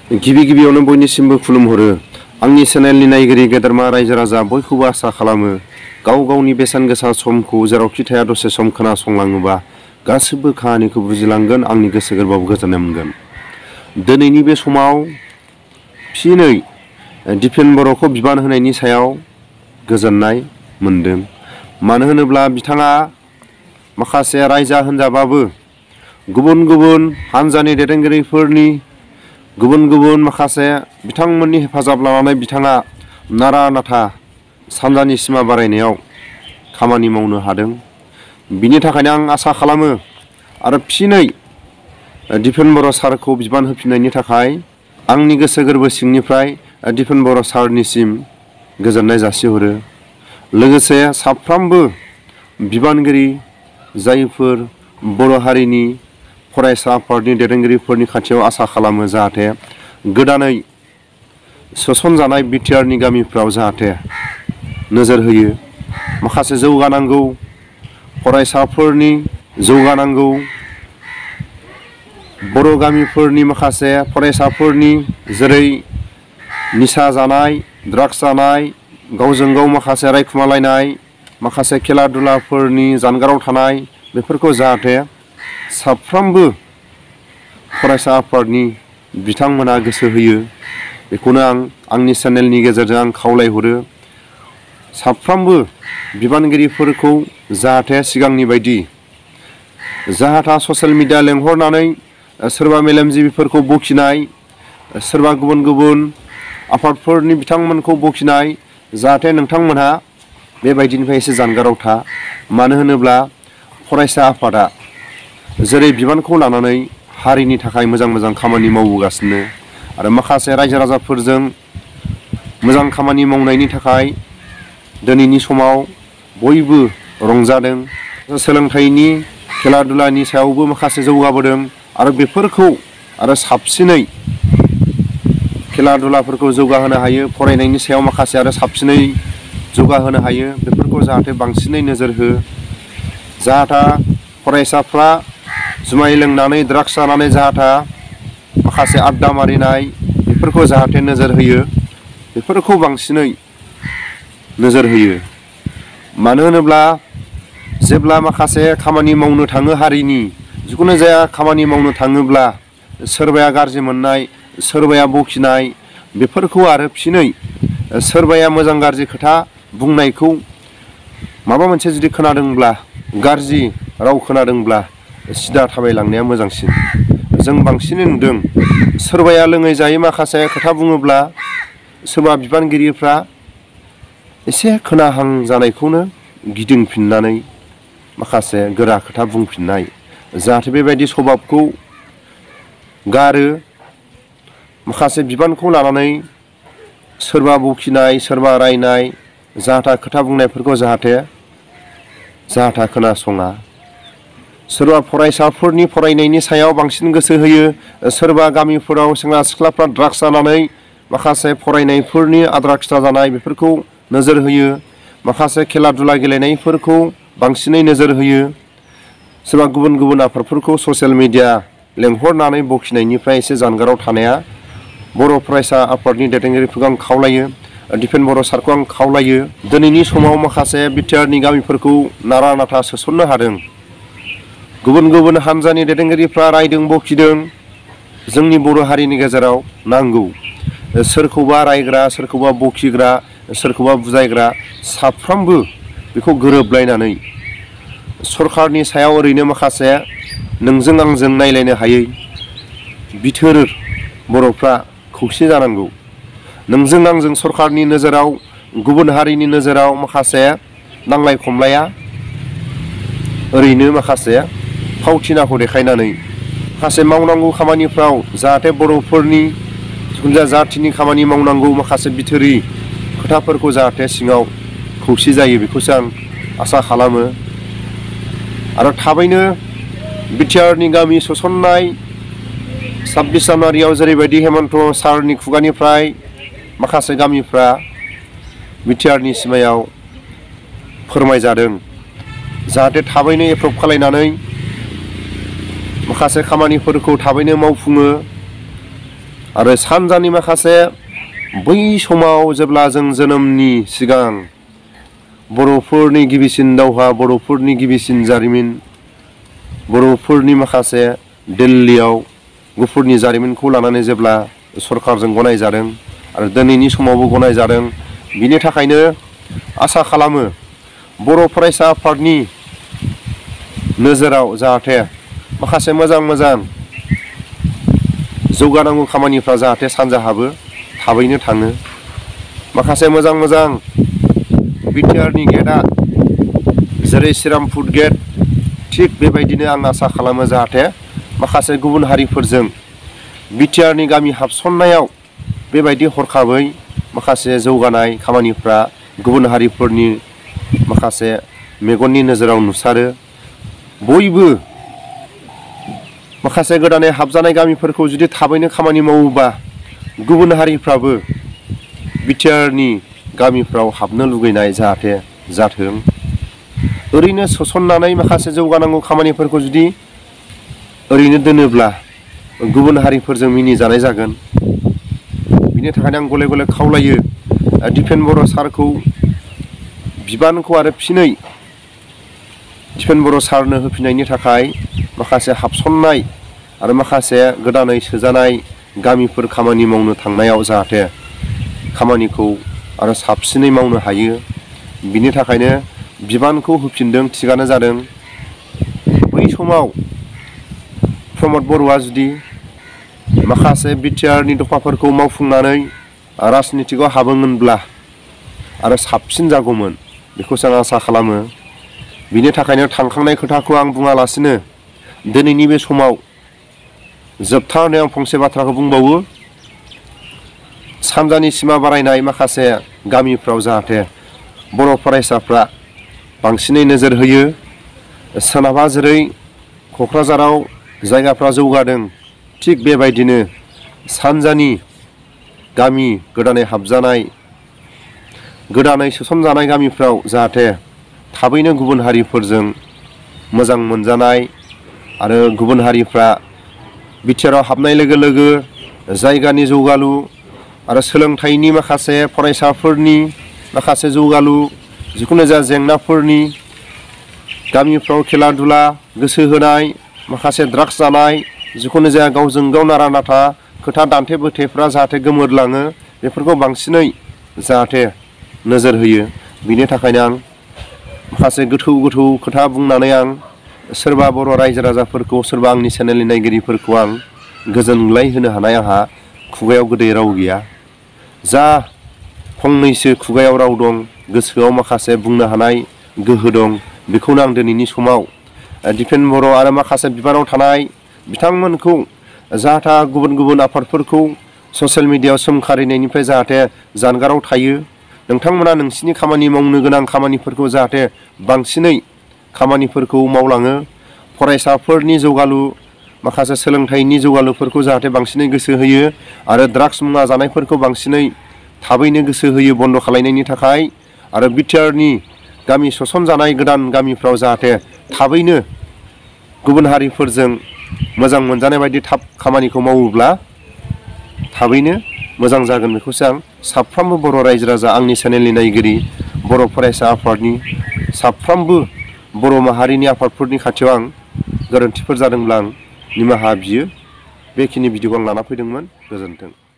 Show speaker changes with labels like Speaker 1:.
Speaker 1: गिबि गिबियावनो बयनिसिमबो खुलुमहरो। आंनि चेनेलनि नायगिरि गेदेरमा रायजो राजा बयखौबो आसा खालामो गाव गावनि बेसेन गोसा समखौ जेरावखि थाया दसे सम खोनासंलाङोबा गासिबो खाहानिखौ बुजिलांगोन, आंनि गोसो गोरबोआव गोजोननाय मोनगोन। दिनैनि बे समाव फिनै दिपेन बर'खौ बिबान होनायनि सायाव गोजोननाय मोनदों। मानो होनोब्ला बिथाङा माखासे रायजा होनजाबाबो गुबुन गुबुन हानजानि दैदेनगिरिफोरनि गुबुन गुबुन माखासे बिथांमोननि हेफाजाब लानानै बिथाङा नारा नाथा सानजानि सिमा बारायनायाव खामानि मावनो हादों। बिनि थाखायनो आं आसा खालामो आरो फिनै दिपेन बर' सारखौ बिबान होफिननायनि थाखाय आंनि गोसो गोरबो सिंनिफ्राय दिपेन बर' सारनिसिम गोजोननाय जासिहरो। लोगोसे साफ्रोमबो बिबानगिरि जायफोर बर' हारिनि फरायसा आफादनि दैदेनगिरिफोरनि खाथियाव आसा खालामो जाहाथे गोदानै सोसनजानाय बिटिआरनि गामिफ्राव जाहाथे नोजोर होयो, माखासे जौगानांगौ फरायसाफोरनि जौगानांगौ बर' गामिफोरनि माखासे फरायसाफोरनि जेरै निसा जानाय, ड्राग्स जानाय, गावजों गाव माखासे रायखुमालायनाय, माखासे खेला दुलाफोरनि जानगाराव थानाय, बेफोरखौ जाहाथे साफ्रोमबो फरायसा आफादनि बिथांमोना गोसो होयो। बेखौनो आंनि चेनेलनि गेजेरजों आं खावलायहरो। साफ्रोमबो बिबानगिरिफोरखौ जाहाथे सिगांनि बायदि जाहाथा ससियेल मिडिया लेंहरनानै सोरबा मेलेमजिबिफोरखौ बखिनाय, सोरबा गुबुन गुबुन आफादफोरनि बिथांमोनखौ बखिनाय, जाहाथे नोंथांमोनहा बेबायदिनिफ्राय एसे जानगाराव था। मानो होनोब्ला फरायसा आफादा जेरै बिबानखौ लानानै हारिनि थाखाय मोजां मोजां खामानि मावबोगासिनो आरो माखासे रायजो राजाफोरजों मोजां खामानि मावनायनि थाखाय दिनैनि समाव बयबो रंजादों। सोलोंथाइनि खेला दुलानि सायावबो माखासे जौगाबोदों आरो बेफोरखौ आरो साबसिनै खेला दुलाफोरखौ जौगाहोनो हायो, फरायनायनि सायाव माखासे आरो साबसिनै जौगाहोनो हायो। बेफोरखौ जाहाथे बांसिनै नोजोर हो। जाहाथा फरायसाफ्रा जुमाय लोंनानै ड्राग्स जानानै जाहाथा माखासे आड्डा मारिनाय बेफोरखौ जाहाथे नोजोर होयो, बेफोरखौ बांसिनै नोजोर होयो। मानो होनोब्ला जेब्ला माखासे खामानि मावनो थाङो हारिनि जिखुनु जाया खामानि मावनो थाङोब्ला सोरबाया गाज्रि मोननाय, सोरबाया बखिनाय, बेफोरखौ आरो फिनै सोरबाया मोजां गाज्रि खोथा बुंनायखौ माबा मोनसे जुदि खोनादोंब्ला, गाज्रि राव खोनादोंब्ला सिदा थाबायलांनाया मोजांसिन। जों बांसिनै नुदों सोरबाया लोङै जायै माखासे खोथा बुङोब्ला सोरबा बिबानगिरिफ्रा एसे खोनाहां जानायखौनो गिदिंफिननानै माखासे गोरा खोथा बुंफिननाय, जाहाथे बेबायदि स्वभाबखौ गारो। माखासे बिबानखौ लानानै सोरबा बखिनाय, सोरबा रायनाय, जाहाथा खोथा बुंनायफोरखौ जाहाथा खोनासङा। सोरबा फरायसाफोरनि फरायनायनि सायाव बांसिन गोसो होयो, सोरबा गामिफोराव सेंग्रा सिख्लाफ्रा ड्राग्स जानानै माखासे फरायनायफोरनि आद्रा खिद्रा जानाय बेफोरखौ नोजोर होयो, माखासे खेला दुला गेलेनायफोरखौ बांसिनै नोजोर होयो। सोरबा गुबुन गुबुन आफादफोरखौ ससियेल मिडिया लेंहरनानै बखिनायनिफ्राय एसे जानगाराव थानाया बर' फरायसा आफादनि दैदेनगिरिफोरखौ आं खावलायो, दिपेन बर' सारखौ आं खावलायो। दिनैनि समाव माखासे बिटिआरनि गामिफोरखौ नारा नाथा सोसननो हादों। गुबुन गुबुन हानजानि दैदेनगिरिफ्रा रायदों, बखिदों। जोंनि बर' हारिनि गेजेराव नांगौ सोरखौबा रायग्रा, सोरखौबा बखिग्रा, सोरखौबा बुजायग्रा, साफ्रोमबो बेखौ गोरोबलायनानै सरकारनि सायाव ओरैनो माखासे नोंजों आंजों नायलायनो हायै बिथोर बर'फ्रा खौसे जानांगौ। नोंजों आंजों सरकारनि नोजोराव, गुबुन हारिनि नोजोराव माखासे नांलाय खमलाया ओरैनो माखासे फावथिनाखौ देखायनानै माखासे मावनांगौ खामानिफ्राव जाहाथे बर'फोरनि जिखुनु जाया जाथिनि खामानि मावनांगौ माखासे बिथोरि खोथाफोरखौ जाहाथे सिङाव खौसे जायो, बेखौसो आं आसा खालामो। आरो थाबैनो बिटिआरनि गामि सोसननाय 26 जानुवारियाव जेरैबायदि हेमन्त सारनि खुगानिफ्राय माखासे गामिफ्रा बिटिआरनि सिमायाव फोरमायजादों, जाहाथे थाबैनो एप्रुभ खालायनानै माखासे खामानिफोरखौ थाबैनो मावफुङो आरो सानजानि माखासे बै समाव जेब्ला जों जोनोमनि सिगां बर'फोरनि गिबिसिन दावहा, बर'फोरनि गिबिसिन जारिमिन, बर'फोरनि माखासे दिल्लीयाव गुफुरनि जारिमिनखौ लानानै जेब्ला सरकारजों गनायजादों आरो दिनैनि समावबो गनायजादों, बिनि थाखायनो आसा खालामो बर' फरायसा आफादनि नोजोराव जाहाथे माखासे मोजां जौगानांगौ खामानिफ्रा जाहाथे सानजाहाबो थाबैनो थाङो। माखासे मोजां बिटिआरनि गेटआ जेरै श्रीरामपुर गेट, थिग बेबायदिनो आं आसा खालामो जाहाथे माखासे गुबुन हारिफोरजों बिटिआरनि गामि हाबसननायाव बेबायदि हरखाबै माखासे जौगानाय खामानिफ्रा गुबुन हारिफोरनि माखासे मेगननि नोजोराव नुसारो। बयबो माखासे गोदानै हाबजानाय गामिफोरखौ जुदि थाबैनो खामानि मावोबा गुबुन हारिफ्राबो बिटिआरनि गामिफ्राव हाबनो लुगैनाय जाहाथे जाथों। ओरैनो सोसननानै माखासे जौगानांगौ खामानिफोरखौ जुदि ओरैनो दोनोब्ला गुबुन हारिफोरजों मिनिजानाय जागोन। बिनि थाखायनो आं गले गले खावलायो दिपेन बर' सारखौ बिबानखौ आरो फिनै दिपेन बर' सारनो होफिननायनि थाखाय माखासे हाबसननाय आरो माखासे गोदानै सोजानाय गामिफोर खामानि मावनो थांनायाव जाहाथे खामानिखौ आरो साबसिनै मावनो हायो, बिनि थाखायनो बिबानखौ होफिनदों, थिगानो जादों। बै समाव प्रमद बर'आ जुदि माखासे बिटिआरनि दफाफोरखौ मावफुंनानै राजनितिकआव हाबोमोनब्ला आरो साबसिन जागौमोन, बेखौसो आं आसा खालामो। बिनि थाखायनो थांखांनाय खोथाखौ आं बुङालासिनो दिनैनि बे समाव जोबथारनायाव आं फंसे बाथ्राखौ बुंबावो। सानजानि सिमा बारायनाय माखासे गामिफ्राव जाहाथे बर' फरायसाफ्रा बांसिनै नोजोर होयो। सोनाबहा जेरै क'क्राझाराव जायगाफ्रा जौगादों, थिग बेबायदिनो सानजानि गामि गोदानै हाबजानाय, गोदानै सोसनजानाय गामिफ्राव जाहाथे थाबैनो गुबुन हारिफोरजों मोजां मोनजानाय आरो गुबुन हारिफ्रा बिटिआरआव हाबनाय लोगो लोगो जायगानि जौगालु आरो सोलोंथाइनि माखासे फरायसाफोरनि माखासे जौगालु, जिखुनु जाया जेंनाफोरनि, गामिफ्राव खेला दुला गोसो होनाय, माखासे ड्राग्स जानाय, जिखुनु जाया गावजों गाव नारा नाथा खोथा दान्थे बोथेफ्रा जाहाथे गोमोरलाङो, बेफोरखौ बांसिनै जाहाथे नोजोर होयो। बिनि थाखायनो आं माखासे गोथौ खोथा बुंनानै आं सोरबा बर' रायजो राजाफोरखौ, सोरबा आंनि चेनेलनि नायगिरिफोरखौ आं गोजोनग्लाय होनो हानाय आंहा खुगायाव गोदै राव गैया। जा फंनैसो खुगायाव राव दं, गोसोआव माखासे बुंनो हानाय गोहो दं, बेखौनो आं दिनैनि समाव दिपेन बर' आरो माखासे बिबानाव थानाय बिथांमोनखौ जाहाथे गुबुन आफादफोरखौ ससियेल मिडियायाव सोमखारिनायनिफ्राय जाहाथे जानगाराव थायो। नोंथांमोना नोंसिनि खामानि मावनो गोनां खामानिफोरखौ जाहाथे बांसिनै खामानिफोरखौ मावलाङो। फरायसाफोरनि जौगालु, माखासे सोलोंथाइनि जौगालुफोरखौ जाहाथे बांसिनै गोसो होयो आरो ड्राग्स मुवा जानायफोरखौ बांसिनै थाबैनो गोसो होयो बन्द' खालामनायनि थाखाय। आरो बिटिआरनि गामि सोसनजानाय गोदान गामिफ्राव जाहाथे थाबैनो गुबुन हारिफोरजों मोजां मोनजानाय बायदि थाब खामानिखौ मावोब्ला थाबैनो मोजां जागोन, बेखौसो आं साफ्रोमबो बर' रायजो राजा, आंनि चेनेलनि नायगिरि, बर' फरायसा आफादनि साफ्रोमबो बर' माहारिनि आफादफोरनि खाथियाव आं गोरोन्थिफोर जादोंब्ला आं निमाहा बियो। बेखिनि भिडिअखौ आं लाना फैदोंमोन। गोजोन्थों।